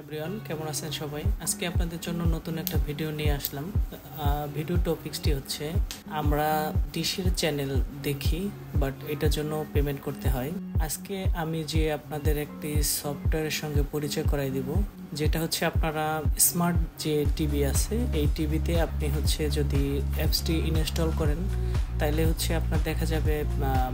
Everyone, কেমন আছেন সবাই? আজকে আপনাদের জন্য নতুন একটা ভিডিও নিয়ে আসলাম। ভিডিও টপিকসটি হচ্ছে আমরা ডিশের চ্যানেল দেখি, বাট এটার জন্য পেমেন্ট করতে হয়। আজকে আমি যে আপনাদের একটি সফটওয়্যারের সঙ্গে পরিচয় করাই দিব, যেটা হচ্ছে আপনারা স্মার্ট যে টিভি আছে, এই টিভিতে আপনি হচ্ছে যদি অ্যাপসটি ইনস্টল করেন, তাইলে হচ্ছে আপনার দেখা যাবে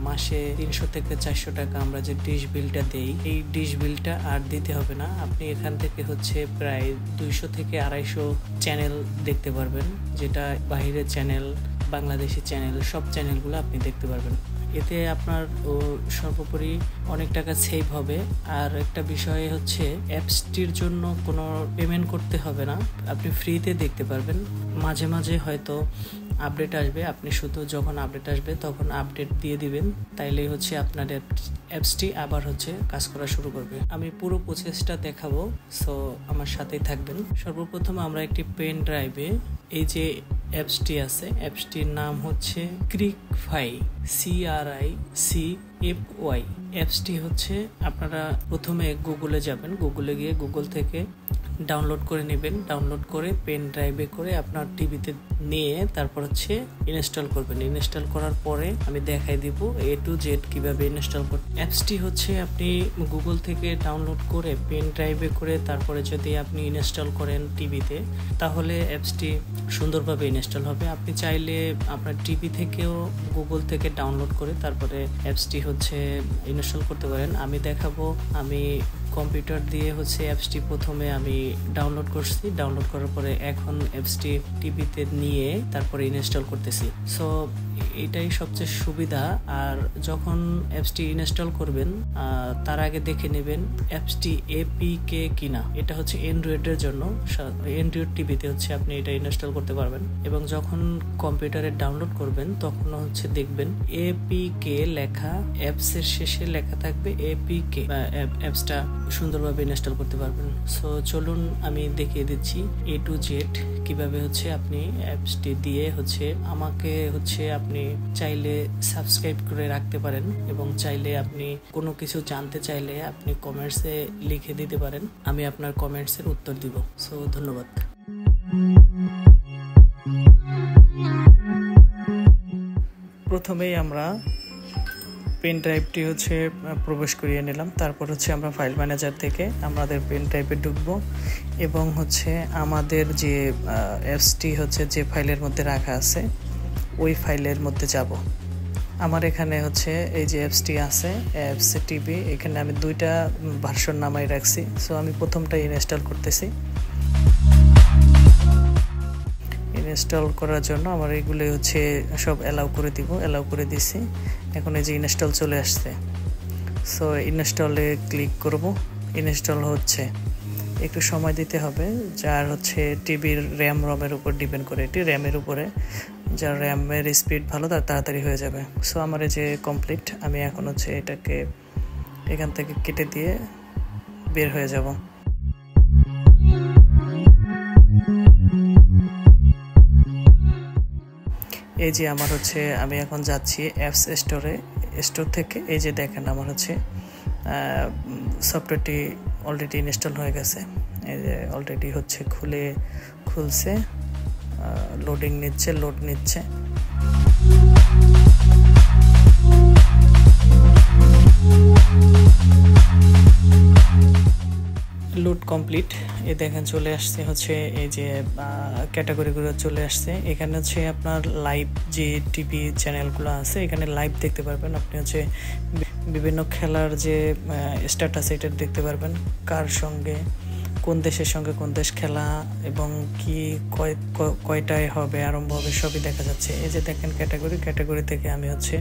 মাসে 300 থেকে 400 টাকা আমরা যে ডিশ বিলটা দেই, এই ডিশ বিলটা আর দিতে হবে না। আপনি এখান থেকে হচ্ছে প্রায় 200 থেকে 250 চ্যানেল দেখতে পারবেন, যেটা বাহিরের চ্যানেল, বাংলাদেশি চ্যানেল, সব চ্যানেলগুলো আপনি দেখতে পারবেন। এতে আপনার সর্বোপরি অনেক টাকা সেভ হবে। আর একটা বিষয় হচ্ছে অ্যাপসটির জন্য কোনো পেমেন্ট করতে হবে না, আপনি ফ্রিতে দেখতে পারবেন। মাঝে মাঝে হয়তো আপডেট আসবে, আপনি শুধু যখন আপডেট আসবে তখন আপডেট দিয়ে দিবেন, তাইলেই হচ্ছে আপনার অ্যাপসটি আবার হচ্ছে কাজ করা শুরু করবে। আমি পুরো প্রসেসটা দেখাবো, সো আমার সাথেই থাকবেন। সর্বপ্রথম আমরা একটি পেন ড্রাইভে এই যে অ্যাপসটি আছে, অ্যাপসটির নাম হচ্ছে ক্রিকফাই, CRICFY। অ্যাপসটি হচ্ছে আপনারা প্রথমে গুগলে যাবেন, গুগলে গিয়ে গুগল থেকে ডাউনলোড করে নেবেন। ডাউনলোড করে পেন ড্রাইভে করে আপনার টিভিতে নিয়ে তারপর হচ্ছে ইনস্টল করবেন। ইনস্টল করার পরে আমি দেখাই দিব A to Z কিভাবে ইনস্টল করতে। অ্যাপসটি হচ্ছে আপনি গুগল থেকে ডাউনলোড করে পেন ড্রাইভে করে তারপরে যদি আপনি ইনস্টল করেন টিভিতে, তাহলে অ্যাপসটি সুন্দরভাবে ইনস্টল হবে। আপনি চাইলে আপনার টিভি থেকেও গুগল থেকে ডাউনলোড করে তারপরে অ্যাপসটি হচ্ছে ইনস্টল করতে পারেন। আমি দেখাবো, আমি কম্পিউটার দিয়ে হচ্ছে অ্যাপসটি প্রথমে আমি ডাউনলোড করছি। ডাউনলোড করার পরে এখন অ্যাপসটি টিভিতে নিয়ে তারপরে ইনস্টল করতেছি। সো এটাই সবচেয়ে সুবিধা। আর যখন অ্যাপসটি ইনস্টল করবেন তার আগে দেখে নেবেন অ্যাপসটি APK কিনা। এটা হচ্ছে অ্যান্ড্রয়েডের জন্য, অ্যান্ড্রয়েড টিভিতে হচ্ছে আপনি এটা ইনস্টল করতে পারবেন। এবং যখন কম্পিউটারে ডাউনলোড করবেন তখন হচ্ছে দেখবেন APK লেখা, অ্যাপসের শেষে লেখা থাকবে APK, অ্যাপসটা সুন্দরভাবে ইনস্টল করতে পারবেন। সো চলুন আমি দেখিয়ে দিচ্ছি A to Z কিভাবে হচ্ছে আপনি অ্যাপসটি দিয়ে হচ্ছে আমাকে হচ্ছে আপনি চাইলে সাবস্ক্রাইব করে রাখতে পারেন, এবং চাইলে আপনি কোনো কিছু জানতে চাইলে আপনি কমেন্টসে লিখে দিতে পারেন, আমি আপনার কমেন্টসের উত্তর দিব। সো ধন্যবাদ। প্রথমেই আমরা পেন ড্রাইভটি হচ্ছে প্রবেশ করিয়ে নিলাম। তারপর হচ্ছে আমরা ফাইল ম্যানেজার থেকে আমাদের পেন ড্রাইভে ঢুকবো এবং হচ্ছে আমাদের যে অ্যাপসটি হচ্ছে যে ফাইলের মধ্যে রাখা আছে ওই ফাইলের মধ্যে যাব। আমার এখানে হচ্ছে এই যে অ্যাপসটি আছে, অ্যাপস টিভি, এখানে আমি 2টা ভার্সন নামাই রাখছি। সো আমি প্রথমটা ইনস্টল করতেছি। ইনস্টল করার জন্য আমার এইগুলো হচ্ছে সব অ্যালাউ করে দিব, অ্যালাউ করে দিছি। এখন এই যে ইনস্টল চলে আসছে। সো ইনস্টলে ক্লিক করব। ইনস্টল হচ্ছে, একটু সময় দিতে হবে, যার হচ্ছে টিভির রমের উপর ডিপেন্ড করে। এটি র্যামের উপরে, যার র্যামের স্পিড ভালো তার তাড়াতাড়ি হয়ে যাবে। সো আমার এই যে কমপ্লিট, আমি এখন হচ্ছে এটাকে এখান থেকে কেটে দিয়ে বের হয়ে যাব। এই যে আমার হচ্ছে আমি এখন যাচ্ছি অ্যাপস স্টোরে। স্টোর থেকে এই যে দেখেন আমার হচ্ছে সফটওয়্যারটি অলরেডি ইনস্টল হয়ে গেছে। এই যে অলরেডি হচ্ছে খুলছে, লোডিং নিচ্ছে, লোড নিচ্ছে। Load complete. এই দেখেন চলে আসছে হচ্ছে এই যে ক্যাটাগরিগুলো চলে আসছে। এখানে হচ্ছে আপনার লাইভ যে টিভি চ্যানেলগুলো আছে, এখানে লাইভ দেখতে পারবেন। আপনি হচ্ছে বিভিন্ন খেলার যে স্ট্যাটাস এটা দেখতে পারবেন, কার সঙ্গে, কোন দেশের সঙ্গে কোন দেশ খেলা এবং কি কয়টায় হবে, আরম্ভ হবে, সবই দেখা যাচ্ছে। এই যে দেখেন ক্যাটাগরি থেকে আমি হচ্ছে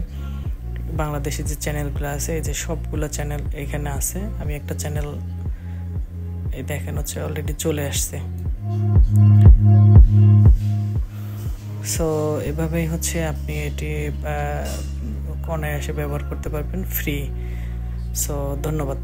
বাংলাদেশি যে চ্যানেলগুলো আছে, এই যে সবগুলো চ্যানেল এখানে আছে। আমি একটা চ্যানেল এই দেখেন হচ্ছে অলরেডি চলে আসছে। সো এভাবেই হচ্ছে আপনি এটি অনায়াসে ব্যবহার করতে পারবেন ফ্রি। সো ধন্যবাদ।